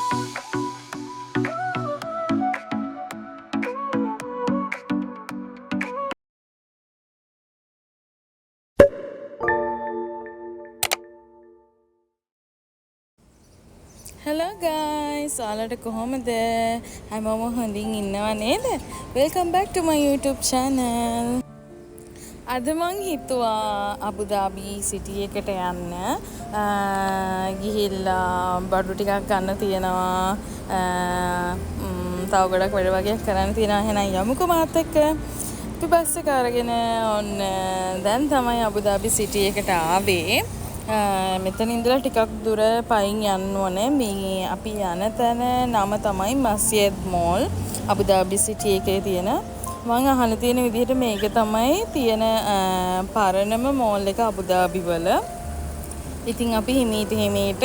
Hello guys, ඔයාලට කොහොමද? හැමෝම හොඳින් ඉන්නව නේද? Welcome back to my YouTube channel. අද මං හිතුවා අබුදාබි සිටි එකට යන්න. ගිහිල්ලා බඩු ටිකක් ගන්න තියෙනවා. තව ගොඩක් වැඩ වගේ කරන්න තියෙනවා. එහෙනම් යමුකෝ මාත් එක්ක. අපි බස් එක අරගෙන ඔන්න දැන් තමයි අබුදාබි සිටි එකට ආවේ. මෙතන ඉඳලා ටිකක් දුර පයින් යන්න ඕනේ. මේ අපි යන තැන නම තමයි මස්ජිද් මෝල් අබුදාබි සිටි එකේ තියෙන. මම අහලා තියෙන විදිහට මේක තමයි තියෙන පරණම මෝල් එක අබුදාබි වල. ඉතින් අපි හිමීට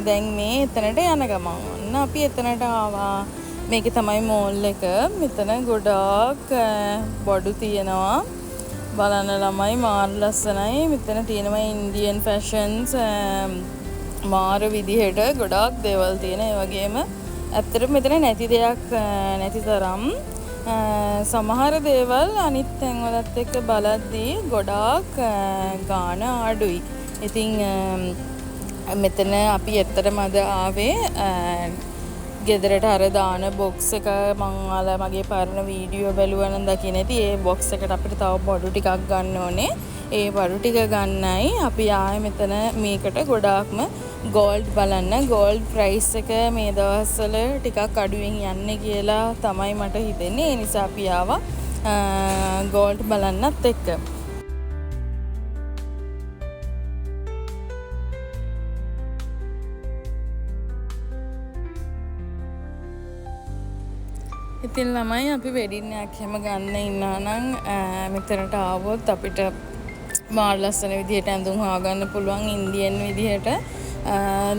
දැන් මේ එතනට යන ගමන් ඔන්න අපි එතනට ආවා. මේක තමයි මෝල් එක. මෙතන ගොඩාක් බඩු තියෙනවා. බලන්න ළමයි මාර ලස්සනයි. මෙතන තියෙනවා ඉන්දියන් ෆැෂන්ස් මාර විදිහට ගොඩාක් දේවල් තියෙන. ඒ වගේම ඇත්තටම මෙතන නැති දෙයක් නැති තරම් සමහර දේවල් අනිත් තැන්වලත් එක්ක බලද්දී ගොඩාක් ගාණ අඩුයි. ඉතින් මෙතන අපි ඇත්තටම අද ආවේ ගෙදරට අර දාන බොක්ස් එක මං අහලා මගේ පරණ වීඩියෝ බැලුවා නම් දකින්න ඇති. ඒ බොක්ස් එකට අපිට තව බඩු ටිකක් ගන්න ඕනේ. ඒ බඩු ටික ගන්නයි අපි ආයේ මෙතන මේකට ගොඩාක්ම ගෝල්ඩ් බලන්න. ගෝල්ඩ් ප්‍රයිස් එක මේ දවස්වල ටිකක් අඩුවෙන් යන්නේ කියලා තමයි මට හිතෙන්නේ. ඒ නිසා අපි ආවා ගෝල්ඩ් බලන්නත් එක්ක. ඉතින් ළමයි අපි වෙඩින් එකක් හැම ගන්න ඉන්නා නම් මෙතනට ආවොත් අපිට මාර ලස්සන විදිහට ඇඳුම් හොයාගන්න පුළුවන්. ඉන්දියන් විදිහට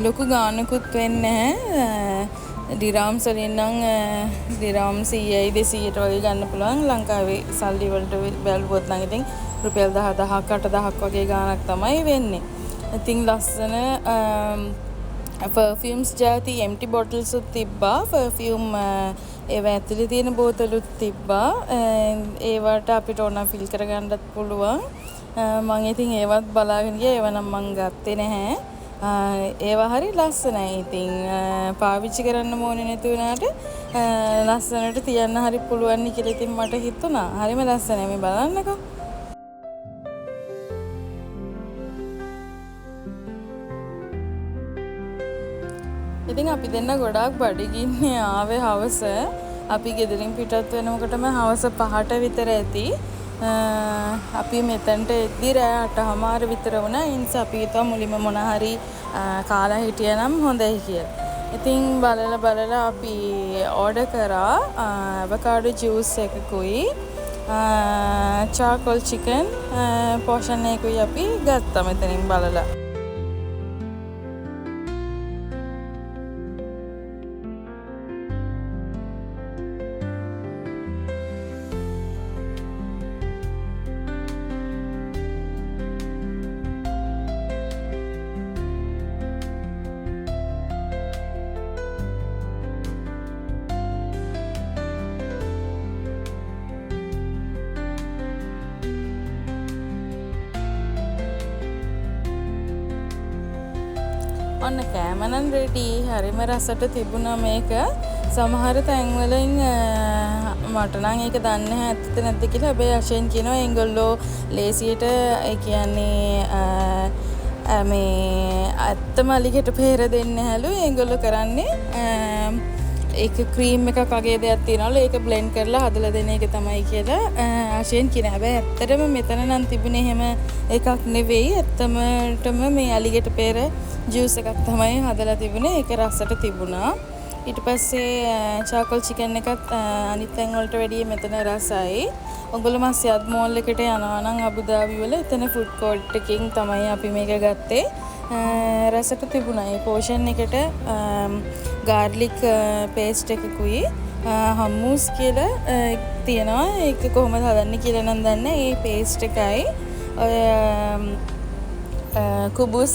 ලොකු ගානකුත් වෙන්නේ නැහැ. දිරාම්ස් වලින් නම් දිරාම් 100යි 200ට වගේ ගන්න පුළුවන්. ලංකාවේ සල්ලි වලට බැලුවොත් නම් ඉතින් රුපියල් 10000ක් 8000ක් වගේ ගාණක් තමයි වෙන්නේ. ඉතින් ලස්සන perfumes ජාති empty bottles උත් තිබ්බා. perfume ඒවා ඇතුලේ තියෙන බෝතලුත් තිබ්බා. ඒවට අපිට ඕන ෆිල් කරගන්නත් පුළුවන්. මම ඉතින් ඒවත් බලාගෙන ගියා. ඒවා නම් මම ගත්තේ නැහැ. ඒවා හරි ලස්සනයි. ඉතින් පාවිච්චි කරන්න ඕනේ නැති වුණාට ලස්සනට තියන්න හරි පුළුවන් නේ කියලා ඉතින් මට හිතුණා. හරිම ලස්සනයි. මේ බලන්නකෝ. ඉතින් අපි දෙන්න ගොඩාක් බඩගින්නේ ආවේ හවස. අපි ගෙදරින් පිටත් වෙනකොටම හවස 5ට විතර ඇති. අපි මෙතනට එද්දි රෑ 8:00 විතර වුණා. ඒ නිසා අපි හිතුවා මුලින්ම මොන හරි කාලා හිටියනම් හොඳයි කියලා. ඉතින් බලලා අපි ඕඩර් කරා අවකාඩෝ ජූස් එකකුයි charcoal chicken portion එකකුයි අපි ගත්තා මෙතනින් බලලා. ඔන්න කෑමනම් රෙඩි. හරිම රසට තිබුණා මේක. සමහර තැන්වලින් මට නම් ඒක දන්නේ නැහැ ඇත්තද නැද්ද කියලා. හැබැයි අශෙන් කියනවා ඒගොල්ලෝ ලේසියට ඒ කියන්නේ මේ ඇත්තම අලිකට පෙර දෙන්නේ හැලු. ඒගොල්ලෝ කරන්නේ ඒක ක්‍රීම් එකක් වගේ දෙයක් තියනවලු. ඒක බ්ලෙන්ඩ් කරලා හදලා දෙන එක තමයි කියලා අශෙන් කියනවා. හැබැයි ඇත්තටම මෙතන නම් තිබුණේ එහෙම එකක් නෙවෙයි. ඇත්තමටම මේ අලිකට පෙර ජූස් එකක් තමයි හදලා තිබුණේ. ඒක රසට තිබුණා. ඊට පස්සේ charcoal chicken එකත් අනිත් තැන් වලට වැඩිය මෙතන රසයි. ඔයගොල්ලෝ මස්ජිද් මෝල් එකට යනවා නම් අබුදාබි වල එතන ෆුඩ් කෝර්ට් එකකින් තමයි අපි මේක ගත්තේ. රසට තිබුණා. ඒ පෝෂන් එකට garlic paste එකකුයි hummus කියලා තියෙනවා. ඒක කොහොමද හදන්නේ කියලා නම් දන්නේ. ඒ paste එකයි kubus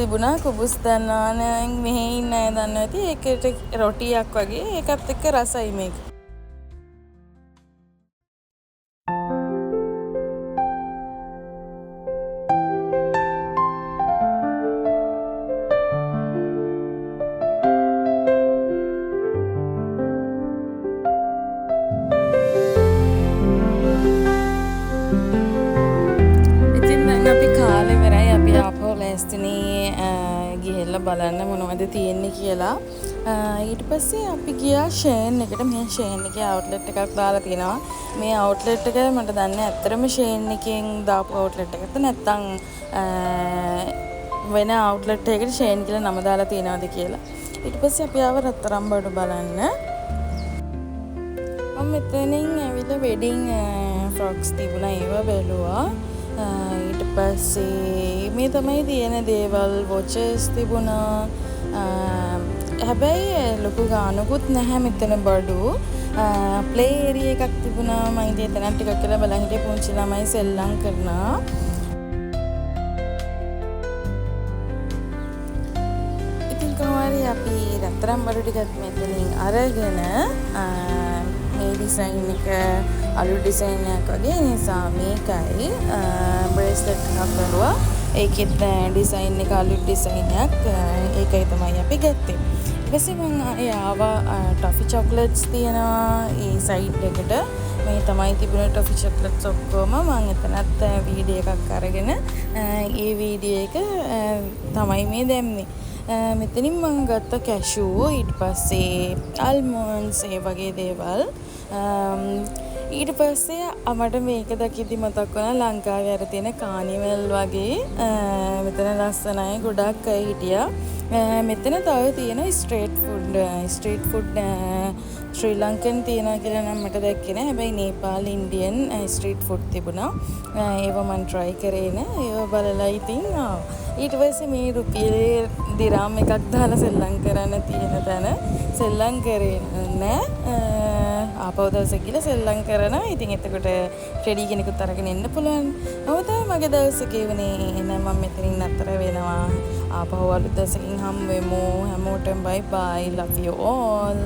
තිබුණා කුබුස් දන්නවා නම් මෙහි ඉන්න අය දන්නවා ඇති ඒකට රොටියක් වගේ ඒකත් එක්ක රසයි මේක. ගිහිල්ලා බලන්න මොනවද තියෙන්නේ කියලා. ඊට පස්සේ අපි ගියා ෂේන් එකට. මේ ෂේන් එකේ අවුට්ලට් එකක් දාලා තියෙනවා. මේ අවුට්ලට් එක මට දන්නේ ඇත්තටම ෂේන් එකෙන් දාපු අවුට්ලට් එකක්ද නැත්නම් වෙන අවුට්ලට් එකකට ෂේන් කියලා නම දාලා තියෙනවද කියලා. ඊට පස්සේ අපි ආව රත්තරන් බඩු බලන්න. මම මෙතනින් ඇවිල්ලා වෙඩින් ෆ්‍රොක්ස් තිබුණා ඒව බැලුවා. ඊට පස්සේ මේ තමයි තියෙන දේවල් වොචස් තිබුණා. හැබැයි ලොකු ගානකුත් නැහැ මෙතන බඩු. ප්ලේ ඒරියා එකක් තිබුණා. මම ඉතින් එතන ටිකක් කියලා බලන් හිටියේ පුංචි ළමයි සෙල්ලම් කරනවා. ඉතින් කොහොමද අපි රත්තරන් බඩු ටිකත් මෙතනින් අරගෙන මේ ඩිසයින් එක අලු ඩිසයින් එකක් වගේ නිසා මේකයි බ්‍රේස්ලට් එකක් බලුවා. ඒකෙත් ඩිසයින් එක අලු ඩිසයින් එකක්. ඒකයි තමයි අපි ගත්තේ. ඊට පස්සේ මම ආවා ටොෆි චොක්ලට්ස් තියෙනවා ඒ සයිඩ් එකට. මේ තමයි තිබුණ ටොෆි චොක්ලට්ස් ඔක්කොම. මම එතනත් වීඩියෝ එකක් අරගෙන ඒ වීඩියෝ එක තමයි මේ දැම්මේ. මෙතනින් මම ගත්ත කැෂූ ඊට පස්සේ අල්මොන්ඩ්ස් ඒ වගේ දේවල්. ඊට පස්සේ මට මේක දකිද්දි මතක් වුණා ලංකාවේ අර තියෙන කානිවල් වගේ මෙතන ලස්සනයි ගොඩක් අය හිටියා. මෙතන තව තියෙන ස්ට්‍රීට් ෆුඩ් ශ්‍රී ලංකන් තියෙනවා කියලා නම් මට දැක්කේ නෑ. හැබැයි නේපාල් ඉන්දියන් ස්ට්‍රීට් ෆුඩ් තිබුණා. ඒව මම try කරේ නෑ. ඒව බලලා ඉතින් ඊට පස්සේ මේ රුපියලේ දිරාම් එකක් දාලා සෙල්ලම් කරන්න තියෙන තැන සෙල්ලම් කරේ නෑ. ආපහු දවසක් ගිහලා සෙල්ලම් කරනවා. ඉතින් එතකොට ට්‍රෙඩි කෙනෙකුත් අරගෙන එන්න පුළුවන්. ඔව් තමයි මගේ දවසේ කියවනේ. එහෙනම් මම මෙතනින් නතර වෙනවා. ආපහු අලුත් දවසකින් හම්බ වෙමු. හැමෝටම bye bye. Love you all.